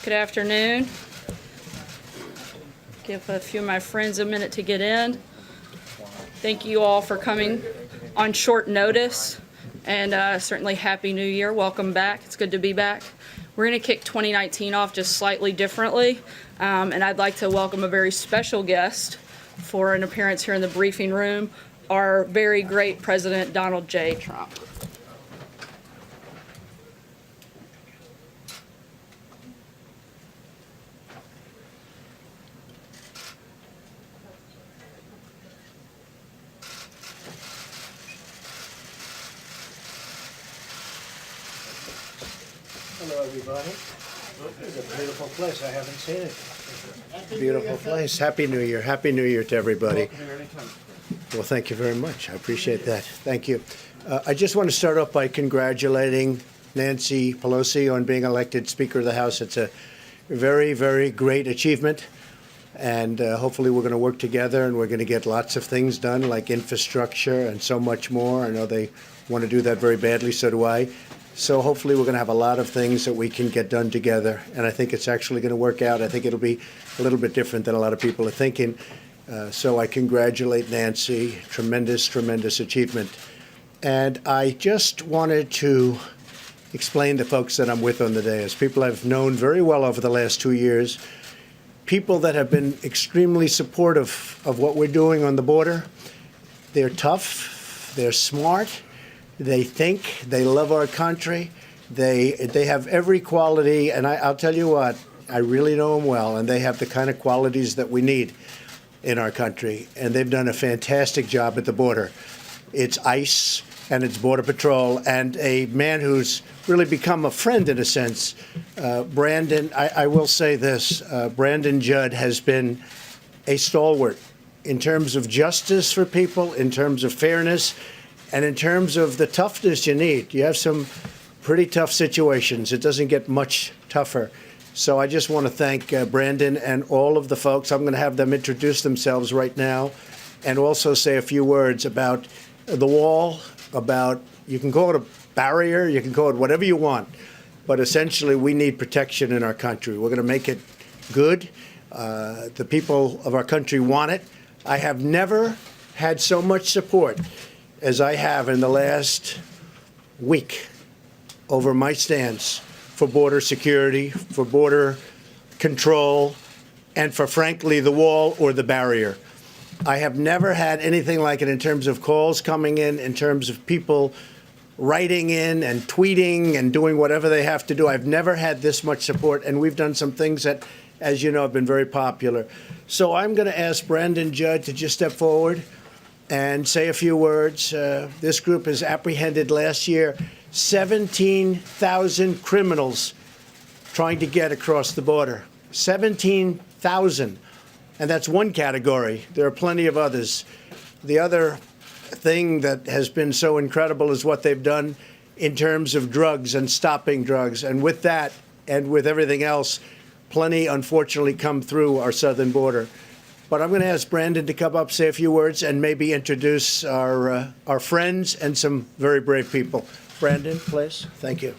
Good afternoon. Give a few of my friends a minute to get in. Thank you all for coming on short notice, and certainly Happy New Year. Welcome back. It's good to be back. We're going to kick 2019 off just slightly differently, and I'd like to welcome a very special guest for an appearance here in the briefing room, our very great President Donald J. Trump. Hello, everybody. It's a beautiful place. I haven't seen it. Beautiful place. Happy New Year. Happy New Year to everybody. Well, thank you very much. I appreciate that. Thank you. I just want to start off by congratulating Nancy Pelosi on being elected Speaker of the House. It's a very, very great achievement. And hopefully we're going to work together and we're going to get lots of things done, like infrastructure and so much more. I know they want to do that very badly, so do I. So hopefully we're going to have a lot of things that we can get done together, and I think it's actually going to work out. I think it'll be a little bit different than a lot of people are thinking. So I congratulate Nancy. Tremendous, tremendous achievement. And I just wanted to explain to folks that I'm with on the dais, people I've known very well over the last 2 years, people that have been extremely supportive of what we're doing on the border. They're tough, they're smart, they think, they love our country, they have every quality, and I'll tell you what, I really know them well, and they have the kind of qualities that we need in our country, and they've done a fantastic job at the border. It's ICE and it's Border Patrol, and a man who's really become a friend in a sense, Brandon, I will say this, Brandon Judd has been a stalwart in terms of justice for people, in terms of fairness, and in terms of the toughness you need. You have some pretty tough situations. It doesn't get much tougher. So I just want to thank Brandon and all of the folks. I'm going to have them introduce themselves right now and also say a few words about the wall, about, you can call it a barrier, you can call it whatever you want, but essentially we need protection in our country. We're going to make it good. The people of our country want it. I have never had so much support as I have in the last week over my stance for border security, for border control, and for, frankly, the wall or the barrier. I have never had anything like it in terms of calls coming in terms of people writing in and tweeting and doing whatever they have to do. I've never had this much support, and we've done some things that, as you know, have been very popular. So I'm going to ask Brandon Judd to just step forward and say a few words. This group has apprehended last year 17,000 criminals trying to get across the border. 17,000. And that's one category. There are plenty of others. The other thing that has been so incredible is what they've done in terms of drugs and stopping drugs. And with that, and with everything else, plenty, unfortunately, come through our southern border. But I'm going to ask Brandon to come up, say a few words, and maybe introduce our friends and some very brave people. Brandon, please. Thank you.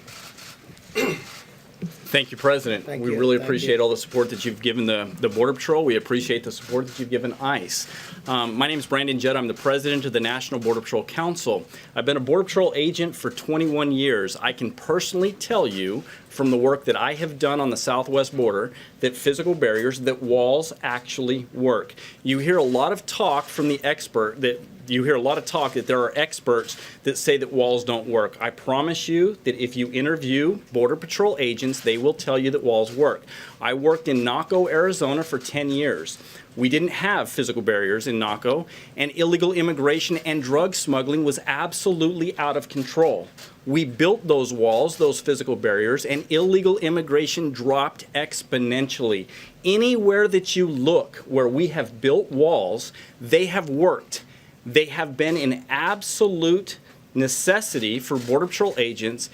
Thank you, President. We really appreciate all the support that you've given the Border Patrol. We appreciate the support that you've given ICE. My name is Brandon Judd. I'm the president of the National Border Patrol Council. I've been a Border Patrol agent for 21 years. I can personally tell you from the work that I have done on the southwest border that physical barriers, that walls actually work. You hear a lot of talk from the expert that there are experts that say that walls don't work. I promise you that if you interview Border Patrol agents, they will tell you that walls work. I worked in Naco, Arizona for 10 years. We didn't have physical barriers in Naco, and illegal immigration and drug smuggling was absolutely out of control. We built those walls, those physical barriers, and illegal immigration dropped exponentially. Anywhere that you look where we have built walls, they have worked. They have been an absolute necessity for Border Patrol agents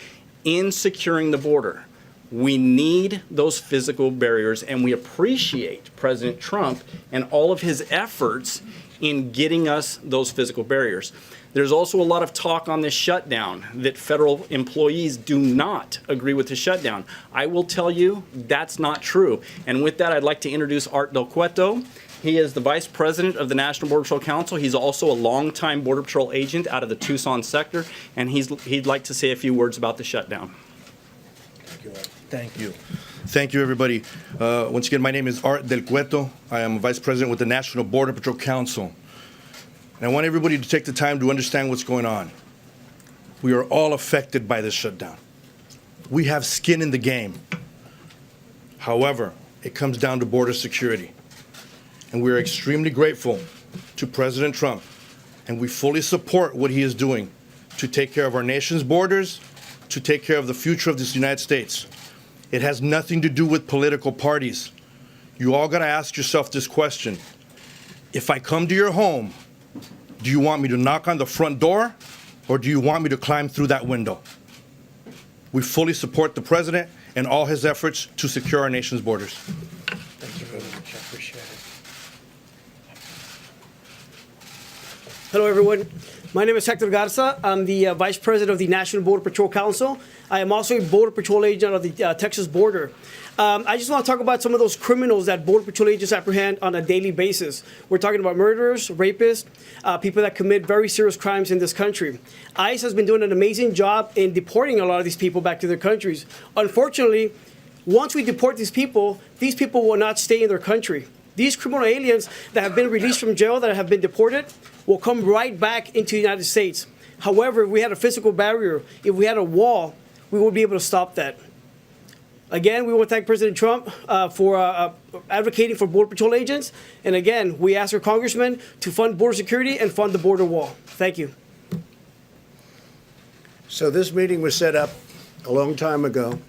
in securing the border. We need those physical barriers, and we appreciate President Trump and all of his efforts in getting us those physical barriers. There's also a lot of talk on this shutdown that federal employees do not agree with the shutdown. I will tell you that's not true. And with that, I'd like to introduce Art Del Cueto. He is the Vice President of the National Border Patrol Council. He's also a longtime Border Patrol agent out of the Tucson sector, and he'd like to say a few words about the shutdown. Thank you. Thank you, everybody. Once again, my name is Art Del Cueto. I am a Vice President with the National Border Patrol Council. And I want everybody to take the time to understand what's going on. We are all affected by this shutdown. We have skin in the game. However, it comes down to border security. And we are extremely grateful to President Trump, and we fully support what he is doing to take care of our nation's borders, to take care of the future of this United States. It has nothing to do with political parties. You all got to ask yourself this question. If I come to your home, do you want me to knock on the front door, or do you want me to climb through that window? We fully support the president and all his efforts to secure our nation's borders. Thank you very much. I appreciate it. Hello, everyone. My name is Hector Garza. I'm the Vice President of the National Border Patrol Council. I am also a Border Patrol agent of the Texas border. I just want to talk about some of those criminals that Border Patrol agents apprehend on a daily basis. We're talking about murderers, rapists, people that commit very serious crimes in this country. ICE has been doing an amazing job in deporting a lot of these people back to their countries. Unfortunately, once we deport these people will not stay in their country. These criminal aliens that have been released from jail, that have been deported, will come right back into the United States. However, if we had a physical barrier, if we had a wall, we would be able to stop that. Again, we want to thank President Trump for advocating for Border Patrol agents. And again, we ask our congressmen to fund border security and fund the border wall. Thank you. So this meeting was set up a long time ago.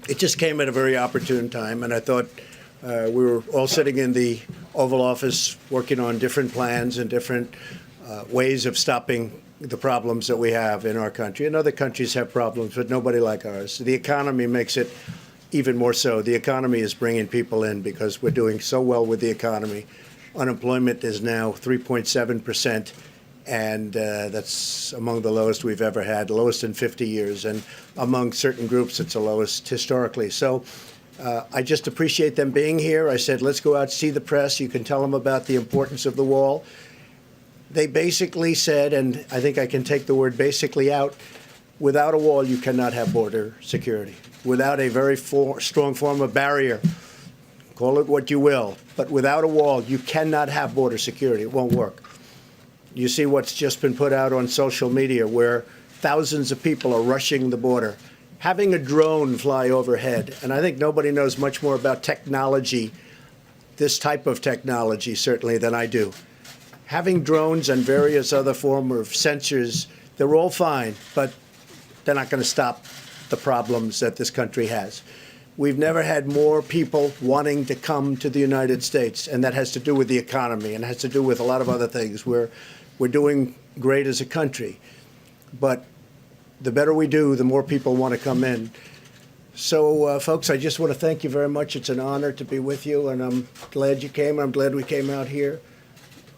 It just came at a very opportune time, and I thought we were all sitting in the Oval Office working on different plans and different ways of stopping the problems that we have in our country. And other countries have problems, but nobody like ours. The economy makes it even more so. The economy is bringing people in because we're doing so well with the economy. Unemployment is now 3.7%, and that's among the lowest we've ever had, lowest in 50 years. And among certain groups, it's the lowest historically. So I just appreciate them being here. I said, let's go out, see the press. You can tell them about the importance of the wall. They basically said, and I think I can take the word basically out, without a wall, you cannot have border security. Without a very strong form of barrier, call it what you will, but without a wall, you cannot have border security. It won't work. You see what's just been put out on social media where thousands of people are rushing the border. Having a drone fly overhead, and I think nobody knows much more about technology, this type of technology certainly, than I do. Having drones and various other forms of sensors, they're all fine, but they're not going to stop the problems that this country has. We've never had more people wanting to come to the United States, and that has to do with the economy and has to do with a lot of other things. We're doing great as a country, but the better we do, the more people want to come in. So, folks, I just want to thank you very much. It's an honor to be with you, and I'm glad you came. I'm glad we came out here.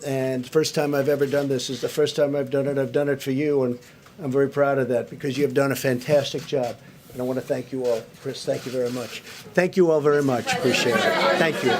And first time I've ever done this is the first time I've done it. I've done it for you, and I'm very proud of that because you have done a fantastic job. And I want to thank you all. Chris, thank you very much. Thank you all very much. Appreciate it. Thank you.